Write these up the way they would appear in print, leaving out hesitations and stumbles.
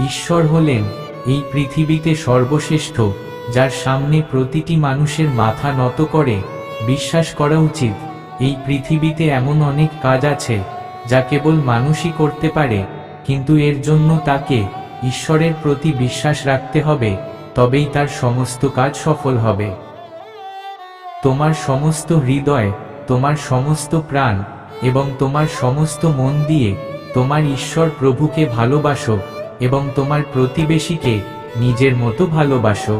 ঈশ্বর হলেন এই পৃথিবীতে সর্বশ্রেষ্ঠ, যার সামনে প্রতিটি মানুষের মাথা নত করে বিশ্বাস করা উচিত। এই পৃথিবীতে এমন অনেক কাজ আছে যা কেবল মানুষই করতে পারে, কিন্তু এর জন্য তাকে ঈশ্বরের প্রতি বিশ্বাস রাখতে হবে, তবেই তার সমস্ত কাজ সফল হবে। তোমার সমস্ত হৃদয়, তোমার সমস্ত প্রাণ এবং তোমার সমস্ত মন দিয়ে তোমার ঈশ্বর প্রভুকে ভালোবাসো এবং তোমার প্রতিবেশীকে নিজের মতো ভালোবাসো।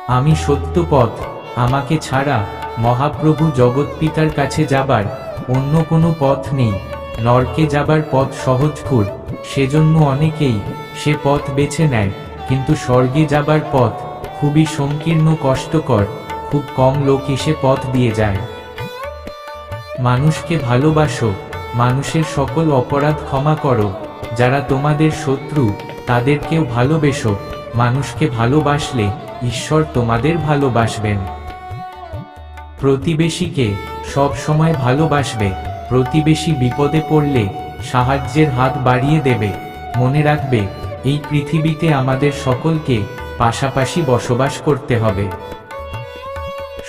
আমি সত্য পথ, আমাকে ছাড়া মহাপ্রভু জগৎপিতার কাছে যাবার অন্য কোনো পথ নেই। নরকে যাবার পথ সহজকর, সেজন্য অনেকেই সে পথ বেছে নেয়, কিন্তু স্বর্গে যাবার পথ খুবই সংকীর্ণ, কষ্টকর, খুব কম লোকই সে পথ দিয়ে যায়। মানুষকে ভালোবাসো, মানুষের সকল অপরাধ ক্ষমা করো, যারা তোমাদের শত্রু তাদেরকেও ভালোবেসো। মানুষকে ভালোবাসলে ঈশ্বর তোমাদের ভালোবাসবেন। প্রতিবেশীকে সব সময় ভালোবাসবে। প্রতিবেশী বিপদে পড়লে সাহায্যের হাত বাড়িয়ে দেবে। মনে রাখবে, এই পৃথিবীতে আমাদের সকলকে পাশাপাশি বসবাস করতে হবে।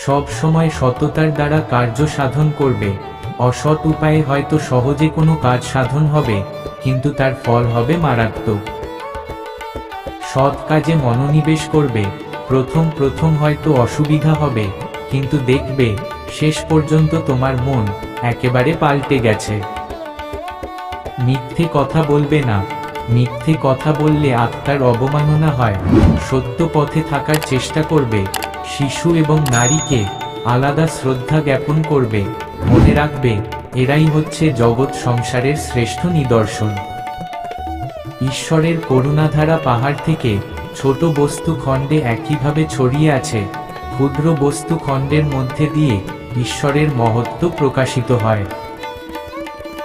সব সময় সততার দ্বারা কার্য সাধন করবে। অসৎ উপায়ে হয়তো সহজে কোনো কাজ সাধন হবে, কিন্তু তার ফল হবে মারাত্মক। সৎ কাজে মনোনিবেশ করবে। প্রথম হয়তো অসুবিধা হবে, কিন্তু দেখবে শেষ পর্যন্ত তোমার মন একেবারে পাল্টে গেছে। মিথ্যে কথা বলবে না। মিথ্যে কথা বললে আত্মার অবমাননা হয়। সত্য পথে থাকার চেষ্টা করবে। শিশু এবং নারীকে আলাদা শ্রদ্ধা জ্ঞাপন করবে। মনে রাখবে, এরাই হচ্ছে জগৎ সংসারের শ্রেষ্ঠ নিদর্শন। ঈশ্বরের করুণাধারা পাহাড় থেকে ছোট বস্তু খণ্ডে একইভাবে ছড়িয়ে আছে। ক্ষুদ্র বস্তু খণ্ডের মধ্যে দিয়ে ঈশ্বরের মহত্ব প্রকাশিত হয়।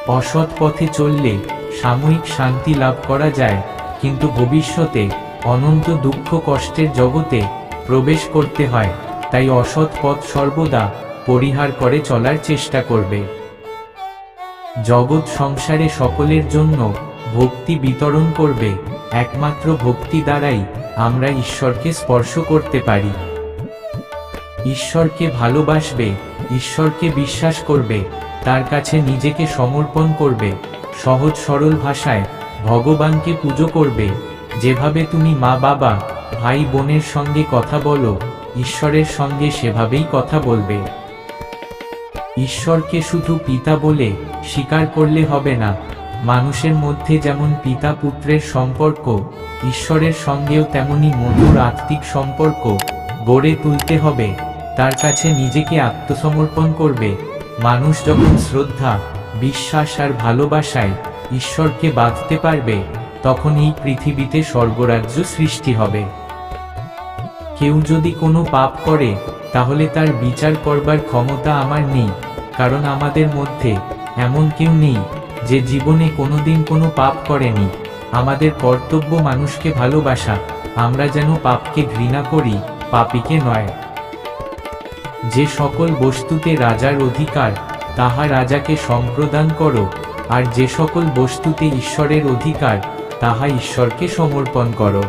অসৎ পথে চললে সাময়িক শান্তি লাভ করা যায়, কিন্তু ভবিষ্যতে অনন্ত দুঃখ কষ্টের জগতে প্রবেশ করতে হয়। তাই অসৎ পথ সর্বদা পরিহার করে চলার চেষ্টা করবে। জগৎ সংসারে সকলের জন্য ভক্তি বিতরণ করবে। একমাত্র ভক্তি দ্বারাই আমরা ঈশ্বরকে স্পর্শ করতে পারি। ঈশ্বরকে ভালোবাসবে, ঈশ্বরকে বিশ্বাস করবে, তার কাছে নিজেকে সমর্পণ করবে। সহজ সরল ভাষায় ভগবানকে পুজো করবে। যেভাবে তুমি মা বাবা ভাই বোনের সঙ্গে কথা বলো, ঈশ্বরের সঙ্গে সেভাবেই কথা বলবে। ঈশ্বরকে শুধু পিতা বলে স্বীকার করলে হবে না। মানুষের মধ্যে যেমন পিতা পুত্রের সম্পর্ক, ঈশ্বরের সঙ্গেও তেমনি মধুর আত্মিক সম্পর্ক গড়ে তুলতে হবে। তার কাছে নিজেকে আত্মসমর্পণ করবে। মানুষ যখন শ্রদ্ধা, বিশ্বাস আর ভালোবাসায় ঈশ্বরকে বাঁধতে পারবে, তখন এই পৃথিবীতে স্বর্গরাজ্য সৃষ্টি হবে। কেউ যদি কোনো পাপ করে, তাহলে তার বিচার করবার ক্ষমতা আমার নেই, কারণ আমাদের মধ্যে এমন কেউ নেই যে জীবনে কোনোদিন কোনো পাপ করেনি। আমাদের কর্তব্য মানুষকে ভালোবাসা। আমরা যেন পাপকে ঘৃণা করি, পাপীকে নয়। যে সকল বস্তুতে রাজার অধিকার, তাহা রাজাকে সম্প্রদান করো, আর যে সকল বস্তুতে ঈশ্বরের অধিকার, তাহা ঈশ্বরকে সমর্পণ করো।